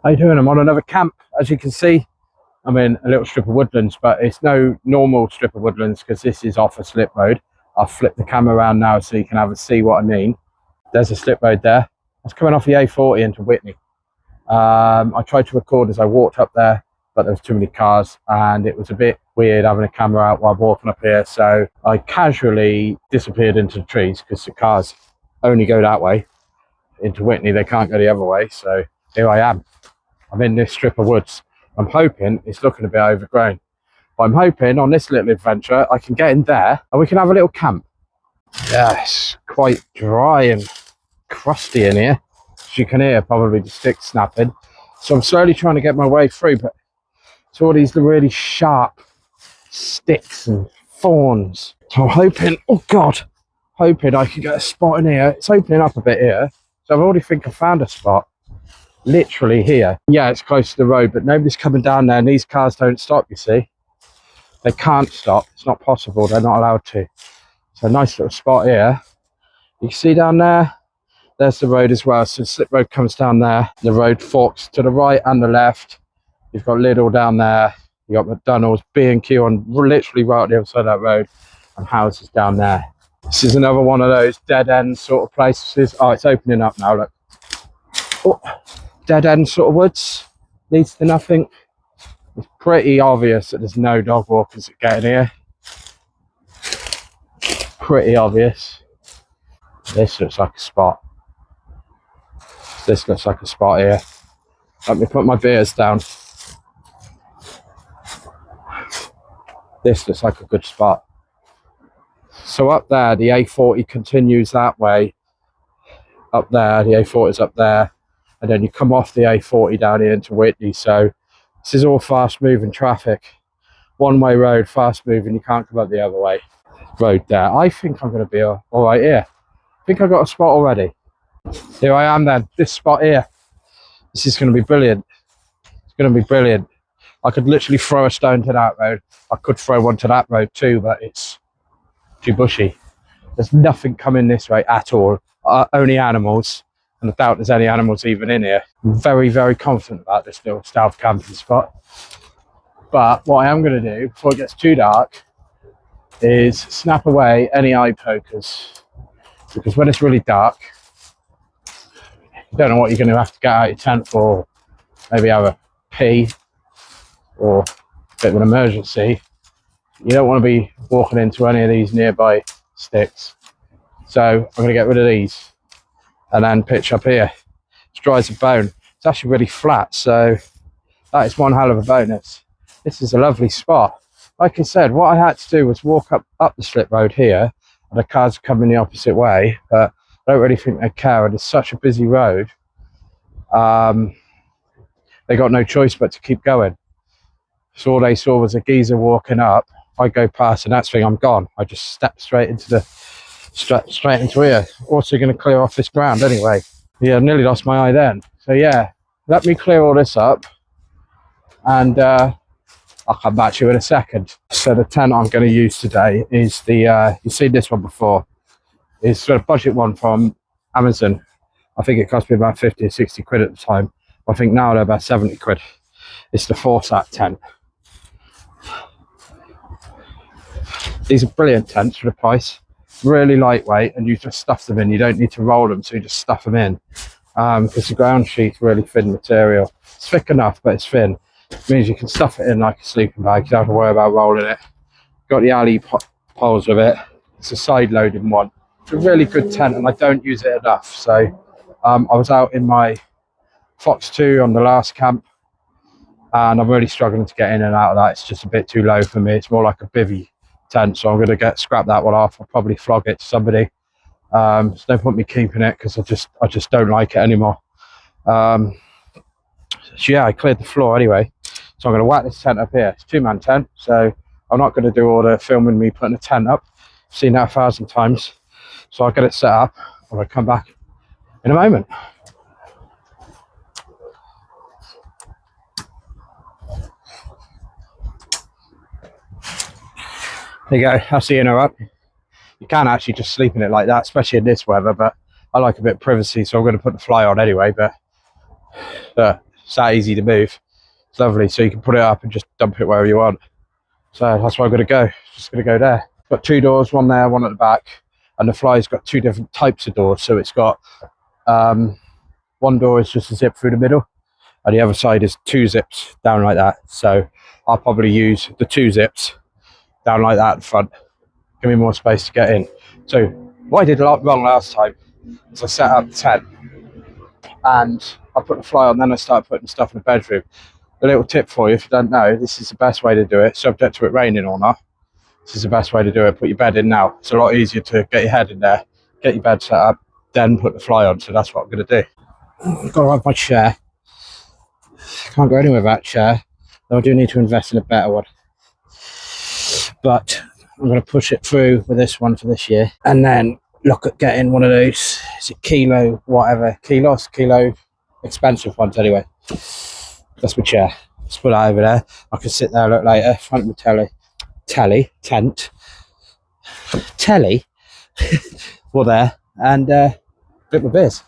How you doing? I'm on another camp. As you can see, I'm in a little strip of woodlands, but it's no normal strip of woodlands because this is off a slip road. I'll flip the camera around now so you can have a see what I mean. There's a slip road there. It's coming off the A40 into Whitney. I tried to record as I walked up there, but there was too many cars and it was a bit weird having a camera out while walking up here. So I casually disappeared into the trees because the cars only go that way into Whitney. They can't go the other way. So here I am. I'm in this strip of woods. I'm hoping it's looking a bit overgrown, but I'm hoping on this little adventure I can get in there and we can have a little camp. Yeah, it's quite dry and crusty in here, as you can hear, probably the sticks snapping. So I'm slowly trying to get my way through, but it's all these really sharp sticks and thorns. So I'm hoping, oh God, hoping I can get a spot in here. It's opening up a bit here, so I already think I found a spot. Literally here. Yeah, it's close to the road, but nobody's coming down there and these cars don't stop, you see. They can't stop. It's not possible. They're not allowed to. So a nice little spot here. You can see down there, there's the road as well. So the slip road comes down there. The road forks to the right and the left. You've got Lidl down there. You got McDonald's, B&Q on literally right on the other side of that road, and houses down there. This is another one of those dead end sort of places. Oh, it's opening up now, look. Oh. Dead end sort of woods, leads to nothing. It's pretty obvious that there's no dog walkers that get in here. Pretty obvious. This looks like a spot. This looks like a spot here. Let me put my beers down. This looks like a good spot. So up there, the A40 continues that way. Up there, the A40 is up there. And then you come off the A40 down here into Whitney. So this is all fast moving traffic. One way road, fast moving, you can't come up the other way. Road there. I think I'm going to be all right here. I think I got a spot already. Here I am then, this spot here. This is going to be brilliant. It's going to be brilliant. I could literally throw a stone to that road. I could throw one to that road too, but it's too bushy. There's nothing coming this way at all. Only animals. And I doubt there's any animals even in here. I'm very, very confident about this little stealth camping spot. But what I am going to do before it gets too dark is snap away any eye pokers. Because when it's really dark, you don't know what you're going to have to get out your tent for. Maybe have a pee or a bit of an emergency. You don't want to be walking into any of these nearby sticks. So I'm going to get rid of these. And then pitch up here. It's dry as a bone. It's actually really flat, so that is one hell of a bonus. This is a lovely spot. Like I said, what I had to do was walk up the slip road here, and the cars are coming the opposite way, but I don't really think they care. It's such a busy road. They got no choice but to keep going. So all they saw was a geezer walking up. I go past, and that's the thing, I'm gone. I just step straight into straight into here. Also going to clear off this ground anyway. Yeah, I nearly lost my eye then. So yeah, let me clear all this up and I'll come back to you in a second. So the tent I'm going to use today is the you've seen this one before. It's a budget one from Amazon. I think it cost me about 50 or 60 quid at the time. I think now they're about 70 quid. It's the 4-sat tent. These are brilliant tents for the price. Really lightweight, and you just stuff them in. You don't need to roll them, so you just stuff them in because the ground sheet's really thin material. It's thick enough, but it's thin. It means you can stuff it in like a sleeping bag. You don't have to worry about rolling it. Got the alley poles with it. It's a side loading one. It's a really good tent, and I don't use it enough. So I was out in my Fox 2 on the last camp, and I'm really struggling to get in and out of that. It's just a bit too low for me. It's more like a bivvy tent, so I'm going to scrap that one off. I'll probably flog it to somebody. There's no point me keeping it because I just don't like it anymore. So yeah, I cleared the floor anyway, so I'm going to whack this tent up here. It's a 2-man tent, so I'm not going to do all the filming me putting a tent up. I've seen that 1,000 times, so I'll get it set up and I'll come back in a moment. There you go, that's the inner up. You can actually just sleep in it like that, especially in this weather, but I like a bit of privacy, so I'm going to put the fly on anyway. But It's that easy to move. It's lovely, so you can put it up and just dump it wherever you want. So that's where I'm going to go. Just going to go there. Got 2 doors, one there, one at the back, and the fly's got 2 different types of doors. So it's got one door is just a zip through the middle, and the other side is 2 zips down like that. So I'll probably use the 2 zips down like that at the front. Give me more space to get in. So what I did a lot wrong last time is I set up the tent and I put the fly on, then I started putting stuff in the bedroom. A little tip for you, if you don't know, this is the best way to do it, subject to it raining or not. This is the best way to do it. Put your bed in now. It's a lot easier to get your head in there, get your bed set up, then put the fly on. So that's what I'm going to do. I've got to have my chair. Can't go anywhere without a chair, though I do need to invest in a better one. But I'm going to push it through with this one for this year, and then look at getting one of those, is it kilo, whatever, kilo expensive ones anyway. That's my chair. Just put that over there. I can sit there, look later, front of my tent, well there, and drink my beers.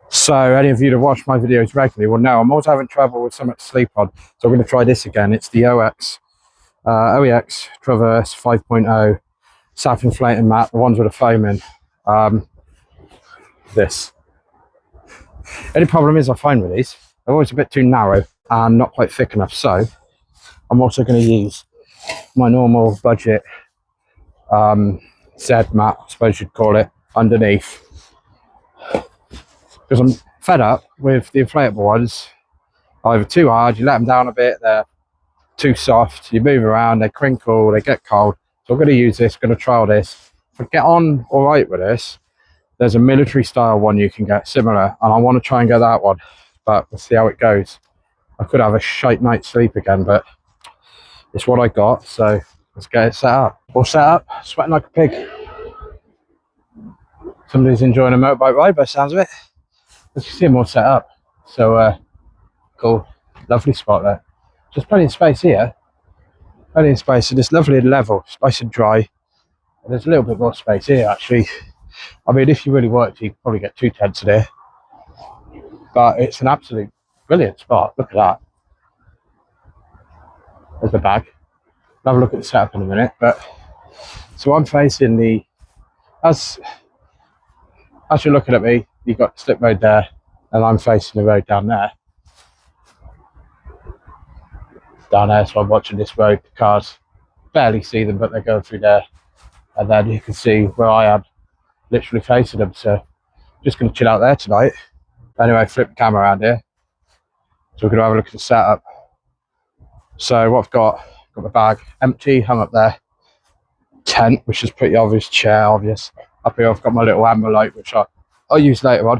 So any of you that watch my videos regularly will know I'm always having trouble with something to sleep on. So I'm going to try this again. It's the OEX Traverse 5.0 self-inflating mat, the ones with the foam in. This. Any problem is I find with these, they're always a bit too narrow and not quite thick enough. So I'm also going to use my normal budget Z mat, I suppose you'd call it, underneath. Because I'm fed up with the inflatable ones. Either too hard, you let them down a bit, they're too soft, you move around, they crinkle, they get cold. So I'm going to use this, going to trial this. If I get on all right with this, there's a military style one you can get similar, and I want to try and get that one, but we'll see how it goes. I could have a shite night's sleep again, but it's what I got, so let's get it set up. All set up, sweating like a pig. Somebody's enjoying a motorbike ride by the sounds of it. As you see, them all set up. So cool, lovely spot there. Just plenty of space here. Plenty of space, and it's lovely and level. It's nice and dry. And there's a little bit more space here actually. I mean, if you really worked, you could probably get 2 tents in here. But it's an absolute brilliant spot. Look at that. There's the bag. I'll have a look at the setup in a minute. But so I'm facing the, as you're looking at me, you've got the slip road there, and I'm facing the road down there. So I'm watching this road. The cars barely see them, but they're going through there, and then you can see where I am, literally facing them. So just going to chill out there tonight. Anyway, flip the camera around here, so we're going to have a look at the setup. So what I've got my bag empty, hung up there. Tent, which is pretty obvious. Chair, obvious. Up here I've got my little amber light, which I'll use later on.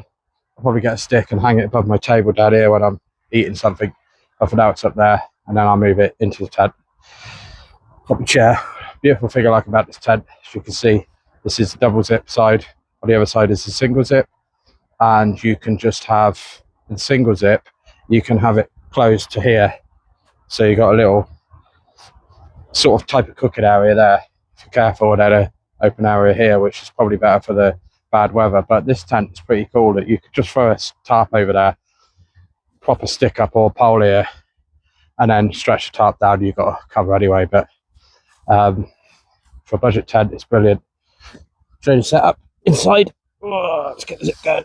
I'll probably get a stick and hang it above my table down here when I'm eating something. But for now it's up there, and then I'll move it into the tent. Got my chair. Beautiful thing I like about this tent, as you can see, this is the double zip side. On the other side is the single zip, and you can just have the single zip, you can have it closed to here. So you got a little sort of type of cooking area there. If you're careful, and then an open area here, which is probably better for the bad weather. But this tent is pretty cool that you could just throw a tarp over there, prop a stick up or pole here, and then stretch the tarp down. You've got a cover anyway. But for a budget tent, it's brilliant. Show you the setup inside. Oh, let's get the zip going.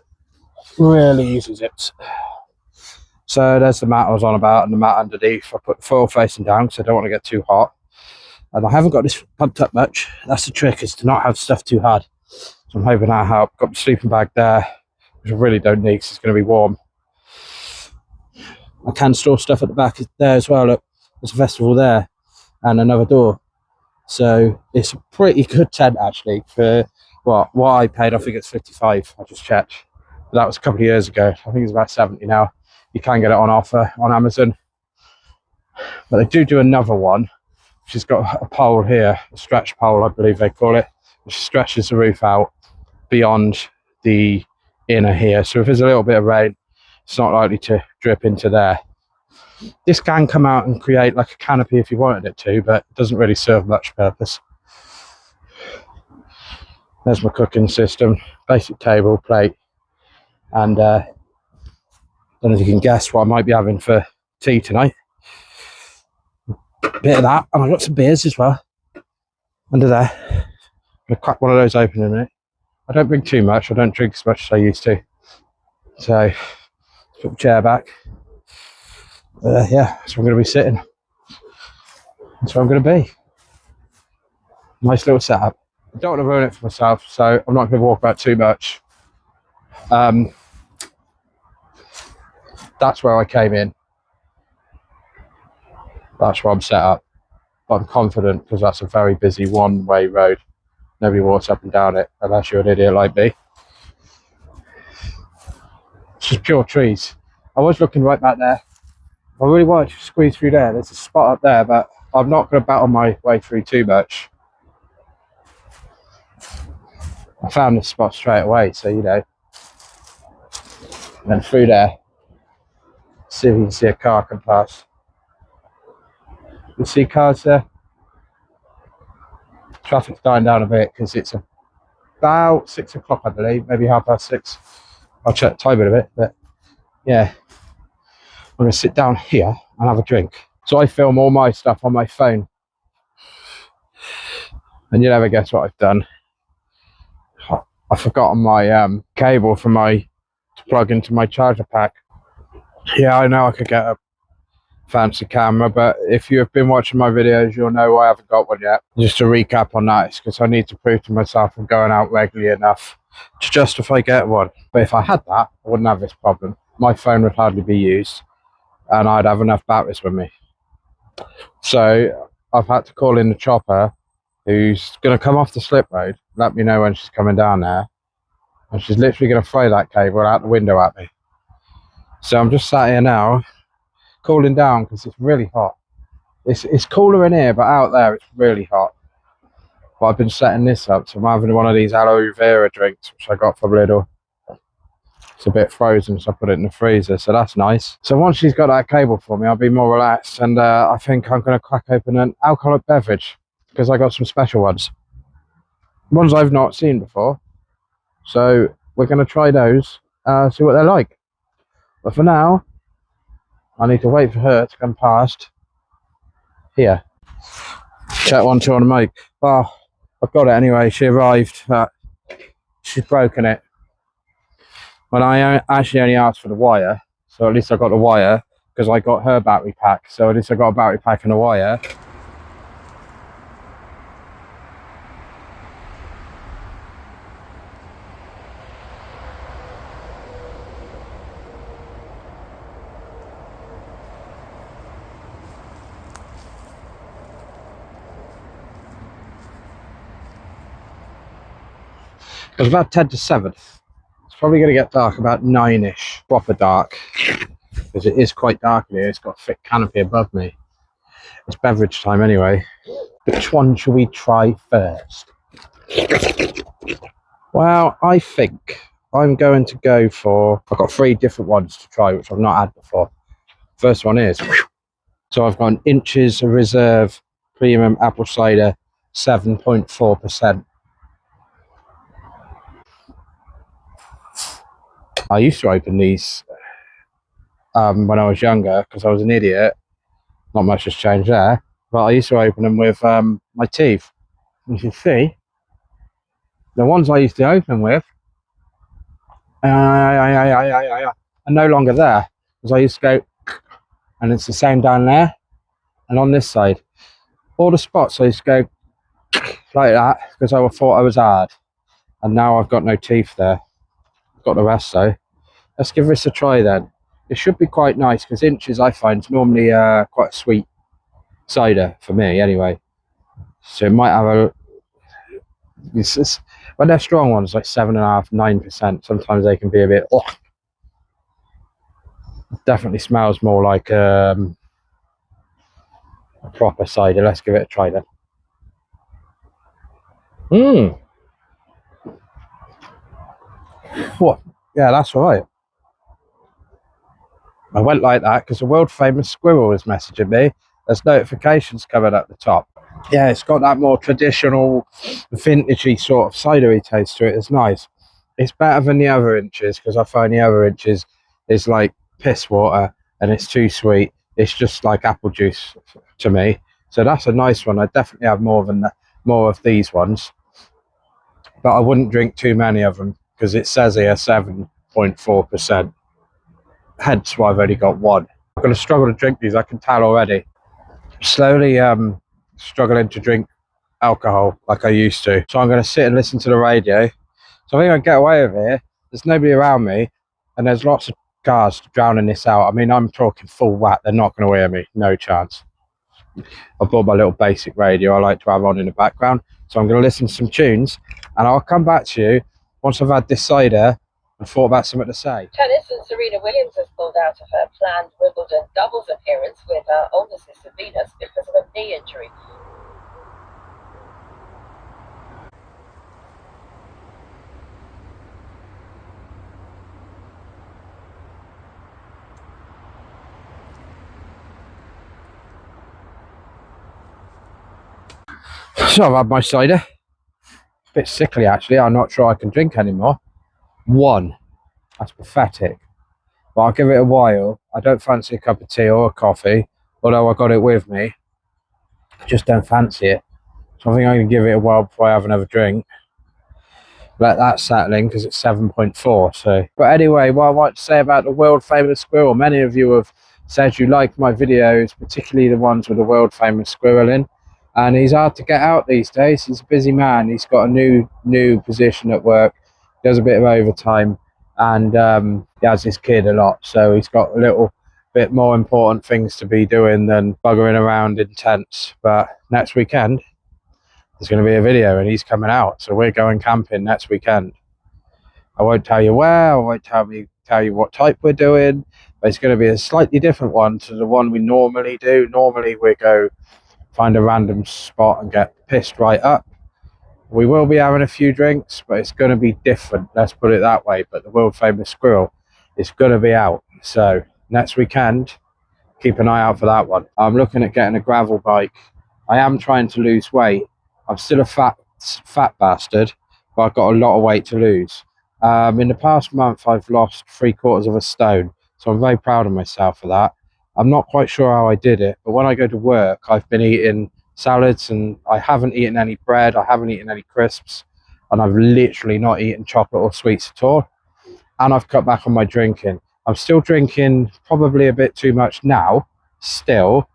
Really easy zips. So there's the mat I was on about, and the mat underneath. I put the foil facing down because I don't want to get too hot. And I haven't got this pumped up much. That's the trick, is to not have stuff too hard. So I'm hoping that helps. Got the sleeping bag there, which I really don't need because it's going to be warm. I can store stuff at the back there as well. Look, there's a festival there and another door. So it's a pretty good tent actually for what I paid. I think it's 55. I just checked. But that was a couple of years ago. I think it's about 70 now. You can get it on offer on Amazon. But they do another one, which has got a pole here, a stretch pole I believe they call it, which stretches the roof out beyond the inner here. So if there's a little bit of rain, it's not likely to drip into there. This can come out and create like a canopy if you wanted it to, but it doesn't really serve much purpose. There's my cooking system, basic table, plate, and Don't know if you can guess what I might be having for tea tonight. Bit of that, and I've got some beers as well under there. I'm gonna crack one of those open in a minute. I don't bring too much. I don't drink as much as I used to. So put the chair back. Yeah, that's where I'm going to be sitting. That's where I'm going to be. Nice little setup. I don't want to ruin it for myself, so I'm not going to walk about too much. That's where I came in. That's where I'm set up. But I'm confident because that's a very busy one-way road. Nobody walks up and down it unless you're an idiot like me. It's just pure trees. I was looking right back there. I really wanted to squeeze through there. There's a spot up there, but I'm not going to battle my way through too much. I found this spot straight away, so you know. And then through there, see if you can see a car come past. You see cars there? Traffic's dying down a bit because it's about 6 o'clock, I believe, maybe 6:30. I'll check the time in a bit, but yeah. I'm going to sit down here and have a drink. So I film all my stuff on my phone. And you never guess what I've done. I've forgotten my cable for to plug into my charger pack. Yeah, I know I could get a fancy camera, but if you've been watching my videos, you'll know I haven't got one yet. Just to recap on that, it's because I need to prove to myself I'm going out regularly enough to justify getting one. But if I had that, I wouldn't have this problem. My phone would hardly be used. And I'd have enough batteries with me. So I've had to call in the chopper who's going to come off the slip road, let me know when she's coming down there, and she's literally going to throw that cable out the window at me. So I'm just sat here now cooling down because it's really hot. It's cooler in here, but out there it's really hot. But I've been setting this up, so I'm having one of these aloe vera drinks which I got from Lidl. It's a bit frozen, so I put it in the freezer, so that's nice. So once she's got that cable for me, I'll be more relaxed, and I think I'm going to crack open an alcoholic beverage because I got some special ones I've not seen before. So we're going to try those, see what they're like. But for now, I need to wait for her to come past here. Check 1 2 on the mic. Oh, I've got it anyway. She arrived, but she's broken it. Well, I actually only asked for the wire, so at least I got the wire because I got her battery pack. So at least I got a battery pack and a wire. It was about 10 to 7. Probably going to get dark about 9ish, proper dark, because it is quite dark in here. It's got a thick canopy above me. It's beverage time anyway. Which one shall we try first? Well, I think I'm going to go for, I've got 3 different ones to try which I've not had before. First one is, so I've got an Inches Reserve Premium Apple Cider 7.4%. I used to open these when I was younger because I was an idiot. Not much has changed there, but I used to open them with my teeth. You can see the ones I used to open with are no longer there because I used to go, and it's the same down there and on this side. All the spots I used to go like that because I thought I was hard, and now I've got no teeth there. I've got the rest though. Let's give this a try then. It should be quite nice because Inches I find is normally quite a sweet cider for me anyway. So it might have a, when they're strong ones like 7.5%, 9%, sometimes they can be a bit, oh. It definitely smells more like a proper cider. Let's give it a try then. What? Yeah, that's all right. I went like that because a world famous squirrel was messaging me. There's notifications coming at the top. Yeah, it's got that more traditional, vintagey sort of cidery taste to it. It's nice. It's better than the other Inches because I find the other Inches is like piss water and it's too sweet. It's just like apple juice to me. So that's a nice one. I definitely have more of these ones, but I wouldn't drink too many of them because it says here 7.4%. Hence why I've only got one. I'm going to struggle to drink these, I can tell already. Slowly struggling to drink alcohol like I used to. So I'm going to sit and listen to the radio. So I think I can get away with it. There's nobody around me and there's lots of cars drowning this out. I mean, I'm talking full whack. They're not going to hear me. No chance. I bought my little basic radio I like to have on in the background. So I'm going to listen to some tunes and I'll come back to you once I've had this cider and thought about something to say. Tennis Serena Williams has pulled out of her planned Wimbledon doubles appearance with her older sister Venus because of a knee injury. So I've had my cider. A bit sickly actually. I'm not sure I can drink anymore. One. That's pathetic. But I'll give it a while. I don't fancy a cup of tea or a coffee, although I got it with me. I just don't fancy it. So I think I can give it a while before I have another drink. Let that settle in because it's 7.4. So, but anyway, what I want to say about the world famous squirrel. Many of you have said you like my videos, particularly the ones with the world famous squirrel in. And he's hard to get out these days. He's a busy man. He's got a new position at work. He does a bit of overtime, and he has his kid a lot. So he's got a little bit more important things to be doing than buggering around in tents. But next weekend, there's going to be a video, and he's coming out. So we're going camping next weekend. I won't tell you where. I won't tell you what type we're doing. But it's going to be a slightly different one to the one we normally do. Normally we go find a random spot and get pissed right up. We will be having a few drinks, but it's going to be different, let's put it that way. But the world famous squirrel is going to be out, so next weekend keep an eye out for that one. I'm looking at getting a gravel bike. I am trying to lose weight. I'm still a fat bastard, but I've got a lot of weight to lose. In the past month I've lost 3/4 of a stone, so I'm very proud of myself for that. I'm not quite sure how I did it, but when I go to work, I've been eating salads and I haven't eaten any bread, I haven't eaten any crisps, and I've literally not eaten chocolate or sweets at all. And I've cut back on my drinking. I'm still drinking probably a bit too much now, still,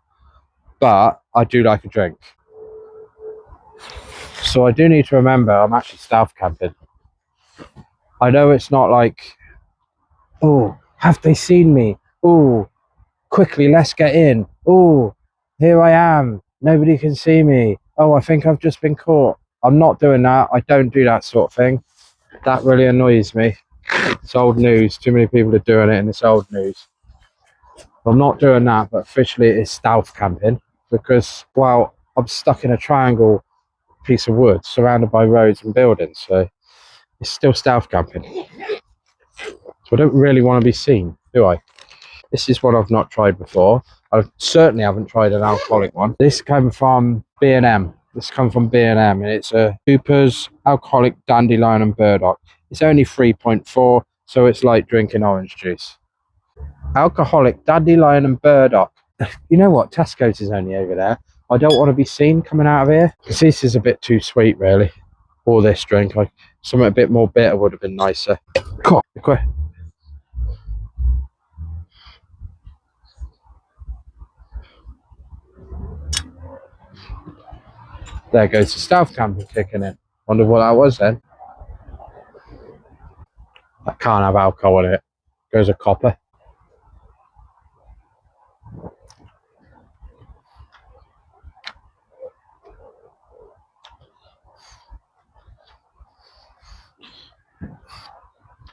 but I do like a drink. So I do need to remember I'm actually stealth camping. I know it's not like, oh, have they seen me? Oh, quickly, let's get in. Oh, here I am. Nobody can see me. Oh, I think I've just been caught. I'm not doing that. I don't do that sort of thing. That really annoys me. It's old news. Too many people are doing it and it's old news. I'm not doing that, but officially it is stealth camping because, well, I'm stuck in a triangle piece of wood surrounded by roads and buildings. So it's still stealth camping. So I don't really want to be seen, do I? This is what I've not tried before. I certainly haven't tried an alcoholic one. This came from B&M. This comes from B&M, and it's a Cooper's Alcoholic Dandelion and Burdock. It's only 3.4, so it's like drinking orange juice. Alcoholic Dandelion and Burdock. You know what? Tesco's is only over there. I don't want to be seen coming out of here because this is a bit too sweet, really. Or this drink, like something a bit more bitter would have been nicer. Come on, there goes the stealth camping kicking in. Wonder what that was then. I can't have alcohol in it. Goes a copper.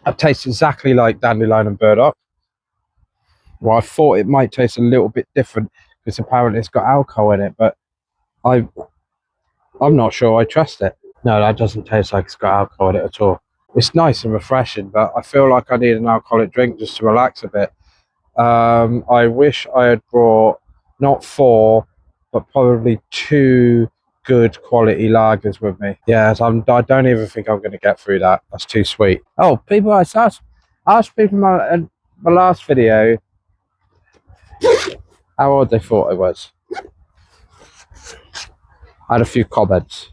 It tastes exactly like dandelion and burdock. Well, I thought it might taste a little bit different because apparently it's got alcohol in it, but I'm not sure I trust it. No, that doesn't taste like it's got alcohol in it at all. It's nice and refreshing, but I feel like I need an alcoholic drink just to relax a bit. I wish I had brought not 4, but probably 2 good quality lagers with me. Yeah, I don't even think I'm going to get through that. That's too sweet. Oh, people, I asked people in my last video how old they thought I was. I had a few comments.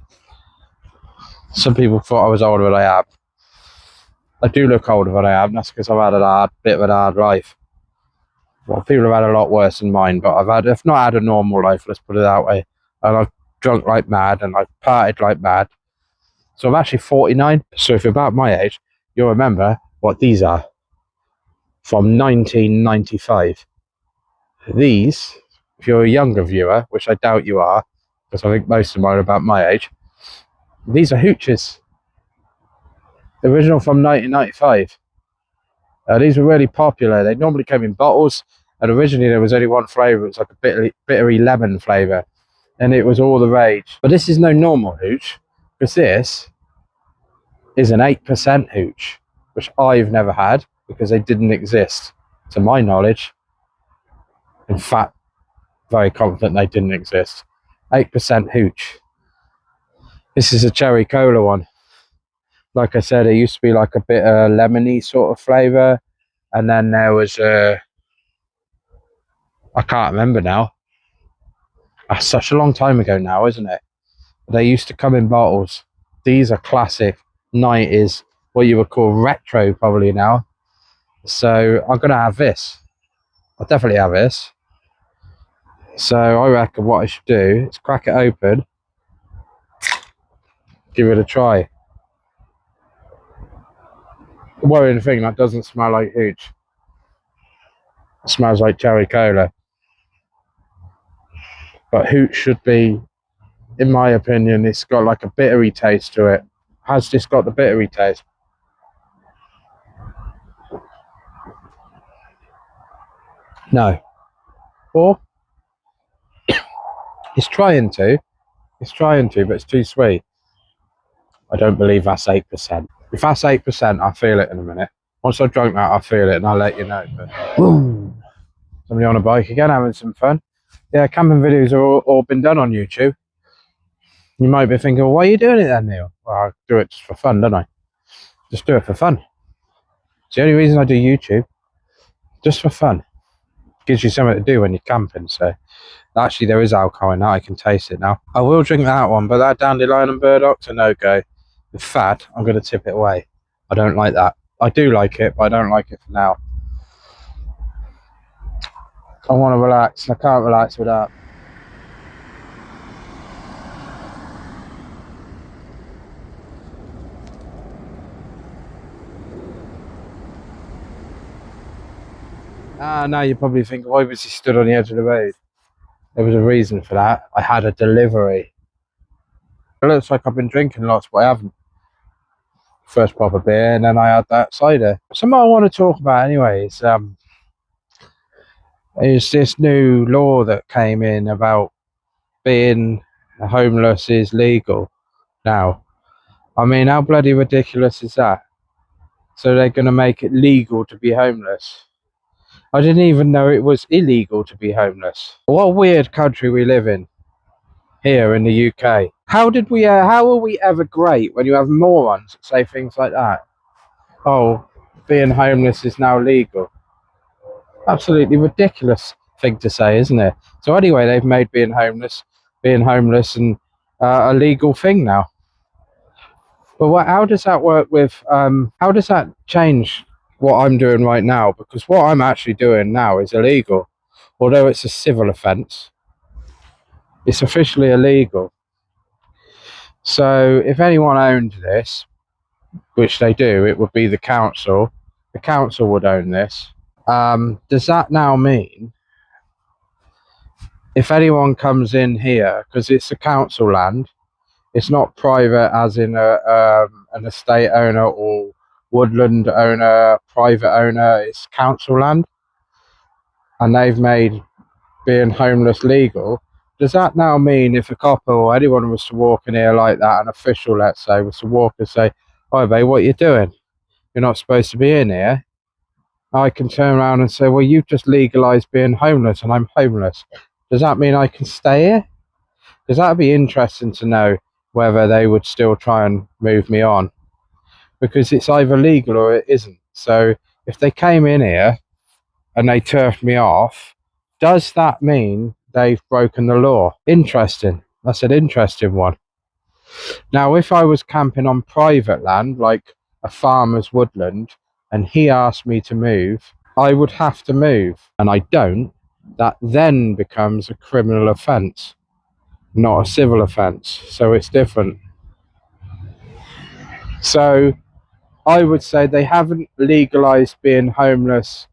Some people thought I was older than I am. I do look older than I am. That's because I've had a bit of a hard life. Well, people have had a lot worse than mine, but I've not had a normal life, let's put it that way. And I've drunk like mad, and I've partied like mad. So I'm actually 49. So if you're about my age, you'll remember what these are. From 1995. These, if you're a younger viewer, which I doubt you are, because I think most of them are about my age, these are hooches. The original from 1995. These were really popular. They normally came in bottles, and originally there was only one flavour. It was like a bittery lemon flavour, and it was all the rage. But this is no normal hooch, because this is an 8% hooch, which I've never had because they didn't exist to my knowledge. In fact, very confident they didn't exist. 8% hooch. This is a cherry cola one. Like I said, it used to be like a bit of lemony sort of flavour, and then there was I can't remember now. That's such a long time ago now, isn't it? They used to come in bottles. These are classic 90s, what you would call retro probably now. So I'm gonna have this. I'll definitely have this. So I reckon what I should do is crack it open, give it a try. The worrying thing, that doesn't smell like hooch. It smells like cherry cola. But hooch should be, in my opinion, it's got like a bittery taste to it. Has this got the bittery taste? No. Or it's trying to, but it's too sweet. I don't believe that's 8%. If that's 8%, I'll feel it in a minute. Once I've drunk that, I'll feel it and I'll let you know. But somebody on a bike again, having some fun. Yeah, camping videos are all been done on YouTube. You might be thinking, well, why are you doing it then, Neil? Well, I do it just for fun, don't I? Just do it for fun. It's the only reason I do YouTube. Just for fun. Gives you something to do when you're camping. So actually there is alcohol in that. I can taste it now. I will drink that one, but that dandelion and burdocks are no go. In fact, I'm going to tip it away. I don't like that. I do like it, but I don't like it for now. I want to relax. I can't relax with that. Now you're probably thinking, why was he stood on the edge of the road? There was a reason for that. I had a delivery. It looks like I've been drinking lots, but I haven't. First proper beer, and then I had that cider. Something I want to talk about anyways, is this new law that came in about being homeless is legal now. I mean, how bloody ridiculous is that? So they're going to make it legal to be homeless. I didn't even know it was illegal to be homeless. What a weird country we live in here in the UK. How are we ever great when you have morons that say things like that? Oh, being homeless is now legal. Absolutely ridiculous thing to say, isn't it? So anyway, they've made being homeless and a legal thing now. But how does that work with, how does that change what I'm doing right now? Because what I'm actually doing now is illegal. Although it's a civil offence, it's officially illegal. So if anyone owned this, which they do, it would be the council. The council would own this. Does that now mean if anyone comes in here, because it's a council land, it's not private as in an estate owner or woodland owner, private owner, it's council land, and they've made being homeless legal. Does that now mean if a copper or anyone was to walk in here like that, an official, let's say, was to walk and say, "Hi, babe, what are you doing? You're not supposed to be in here," I can turn around and say, "Well, you've just legalised being homeless and I'm homeless. Does that mean I can stay here?" Because that would be interesting to know whether they would still try and move me on. Because it's either legal or it isn't. So if they came in here and they turfed me off, Does that mean they've broken the law? Interesting. That's an interesting one. Now, if I was camping on private land, like a farmer's woodland, and he asked me to move, I would have to move, and I don't. That then becomes a criminal offence, not a civil offence. So it's different. So I would say they haven't legalised being homeless.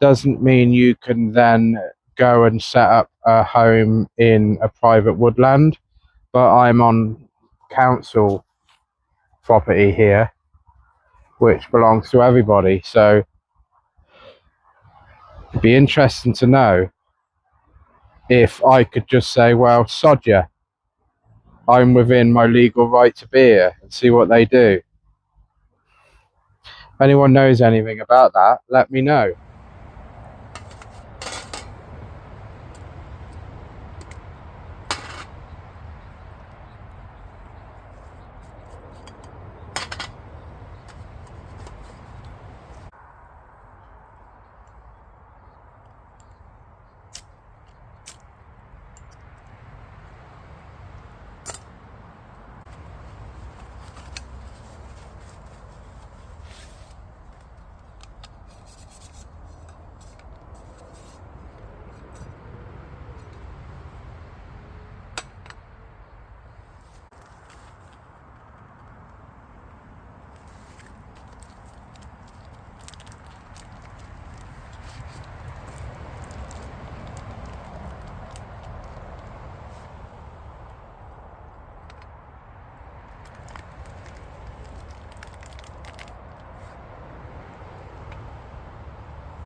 Doesn't mean you can then go and set up a home in a private woodland. But I'm on council property here, which belongs to everybody. So it'd be interesting to know if I could just say, well, sod ya, I'm within my legal right to be here, and see what they do. If anyone knows anything about that, let me know.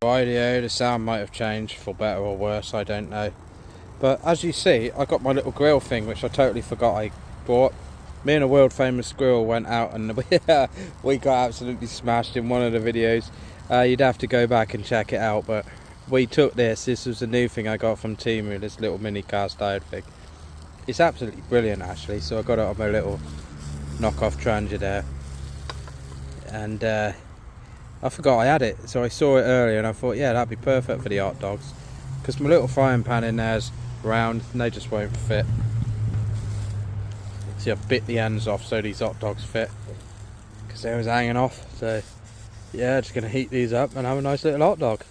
Rightio, the sound might have changed for better or worse, I don't know. But as you see, I got my little grill thing, which I totally forgot I bought. Me and a world famous grill went out and we got absolutely smashed in one of the videos. You'd have to go back and check it out, but we took this. This was a new thing I got from Temu, this little mini cast iron thing. It's absolutely brilliant actually, so I got it on my little knockoff Trangia there. And I forgot I had it, so I saw it earlier and I thought, yeah, that'd be perfect for the hot dogs, because my little frying pan in there's round and they just won't fit. See, I've bit the ends off so these hot dogs fit, because they was hanging off. So yeah, just gonna heat these up and have a nice little hot dog.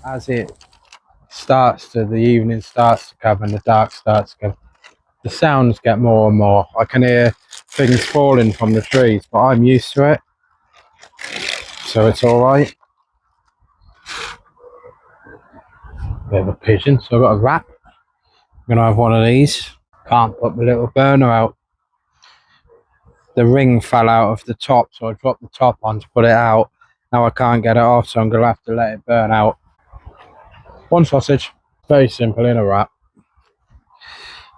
As it starts to, the evening starts to come and the dark starts to come, the sounds get more and more. I can hear things falling from the trees, but I'm used to it, so it's all right. Bit of a pigeon, so I've got a rat. I'm gonna have one of these. Can't put my little burner out. The ring fell out of the top, so I dropped the top on to put it out. Now I can't get it off, so I'm gonna have to let it burn out. One sausage, very simple, in a wrap,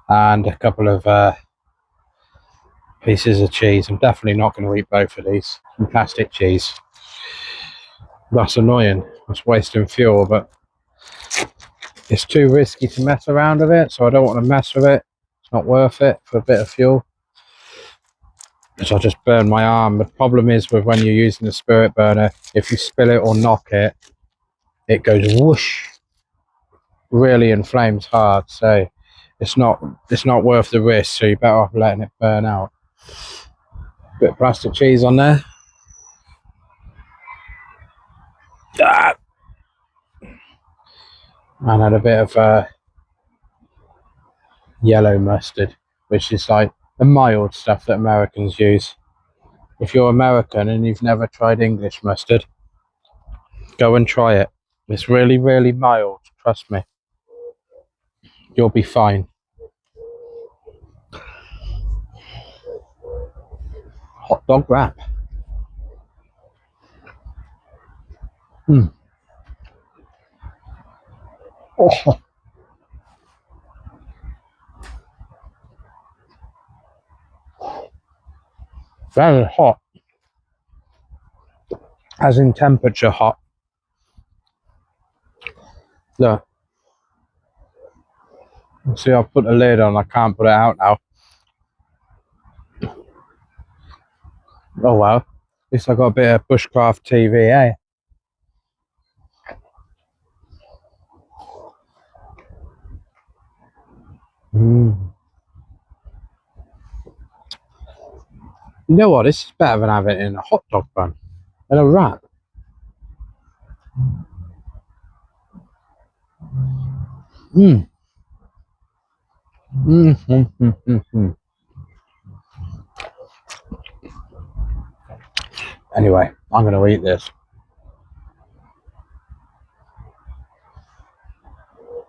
and a couple of pieces of cheese. I'm definitely not going to eat both of these. Some plastic cheese. That's annoying. It's wasting fuel, but it's too risky to mess around with it, so I don't want to mess with it. It's not worth it for a bit of fuel, because I'll just burn my arm. The problem is with when you're using the spirit burner, if you spill it or knock it, it goes whoosh, really inflames hard. So it's not worth the risk, so you're better off letting it burn out. Bit of plastic cheese on there. And had a bit of yellow mustard, which is like the mild stuff that Americans use. If you're American and you've never tried English mustard, go and try it. It's really, really mild, trust me. You'll be fine. Hot dog wrap. Oh. Very hot. As in temperature hot. Look. See, I've put the lid on, I can't put it out now. Oh well. At least I got a bit of bushcraft TV, eh? You know what? This is better than having it in a hot dog bun and a wrap. Mmm. Anyway, I'm going to eat this.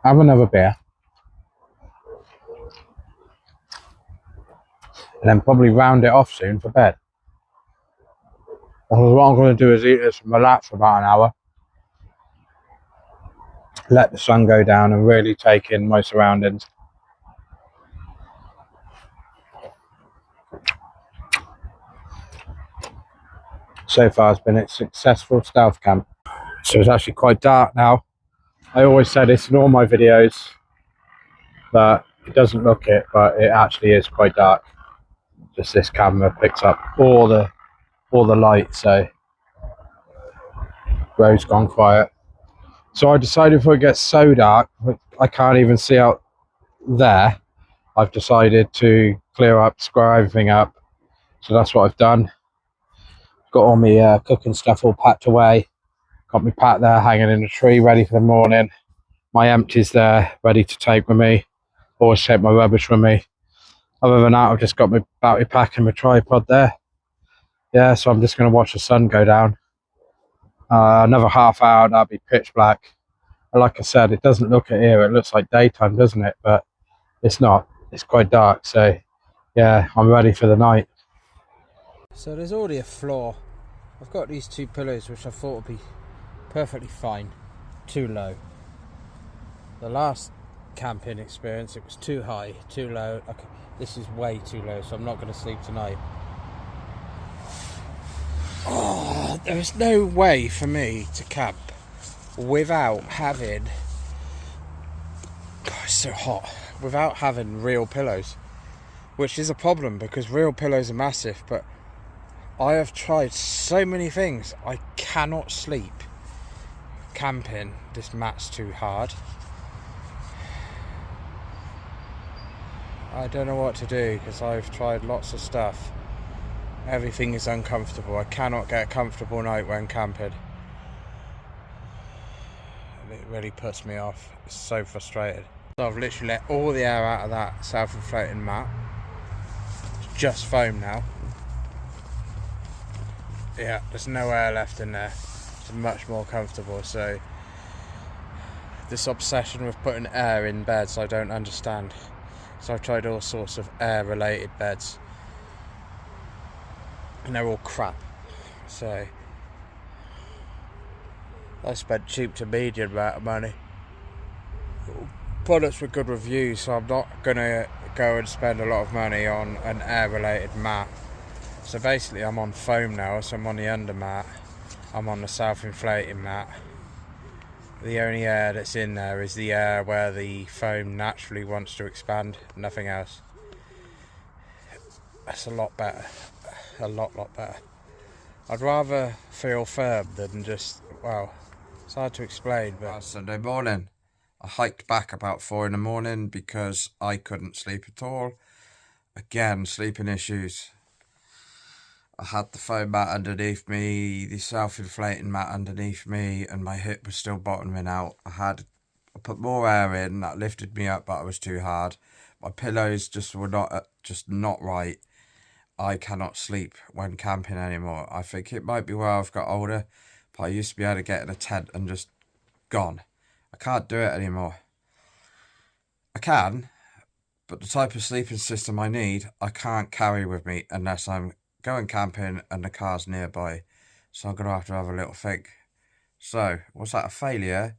Have another beer. And then probably round it off soon for bed. Because what I'm going to do is eat this and relax for about an hour. Let the sun go down and really take in my surroundings. So far it's been a successful stealth camp. So it's actually quite dark now. I always say this in all my videos that it doesn't look it, but it actually is quite dark. Just this camera picks up all the light, so road's gone quiet. So I decided if it gets so dark I can't even see out there, I've decided to clear up, square everything up. So that's what I've done. Got all my cooking stuff all packed away. Got my pack there hanging in the tree ready for the morning. My empties there ready to take with me. Always take my rubbish with me. Other than that, I've just got my battery pack and my tripod there. Yeah, so I'm just going to watch the sun go down. Another half hour, that'll be pitch black. And like I said, it doesn't look at here. It looks like daytime, doesn't it? But it's not. It's quite dark. So yeah, I'm ready for the night. So there's already a flaw. I've got these two pillows which I thought would be perfectly fine. Too low. The last camping experience, it was too high, too low. Okay, this is way too low, so I'm not going to sleep tonight. Oh, there is no way for me to camp without having, God, it's so hot, without having real pillows, which is a problem because real pillows are massive, but I have tried so many things. I cannot sleep camping. This mat's too hard. I don't know what to do because I've tried lots of stuff. Everything is uncomfortable. I cannot get a comfortable night when camping. It really puts me off. It's so frustrated. So I've literally let all the air out of that self-inflating mat. It's just foam now. Yeah, there's no air left in there. It's much more comfortable. So this obsession with putting air in beds I don't understand. So I've tried all sorts of air related beds and they're all crap. So I spent cheap to medium amount of money. Products with good reviews, so I'm not gonna go and spend a lot of money on an air related mat. So basically I'm on foam now, so I'm on the undermat, I'm on the self-inflating mat. The only air that's in there is the air where the foam naturally wants to expand, nothing else. That's a lot better, a lot better. I'd rather feel firm than just, well, it's hard to explain, but... Sunday morning, I hiked back about 4 in the morning because I couldn't sleep at all. Again, sleeping issues. I had the foam mat underneath me, the self-inflating mat underneath me, and my hip was still bottoming out. I put more air in, that lifted me up, but it was too hard. My pillows were not right. I cannot sleep when camping anymore. I think it might be where I've got older, but I used to be able to get in a tent and just gone. I can't do it anymore. I can, but the type of sleeping system I need, I can't carry with me unless I'm going camping and the car's nearby. So I'm going to have a little think. So, was that a failure?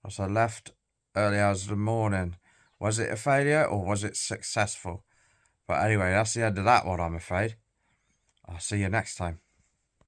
Was I left early hours of the morning? Was it a failure or was it successful? But anyway, that's the end of that one, I'm afraid. I'll see you next time.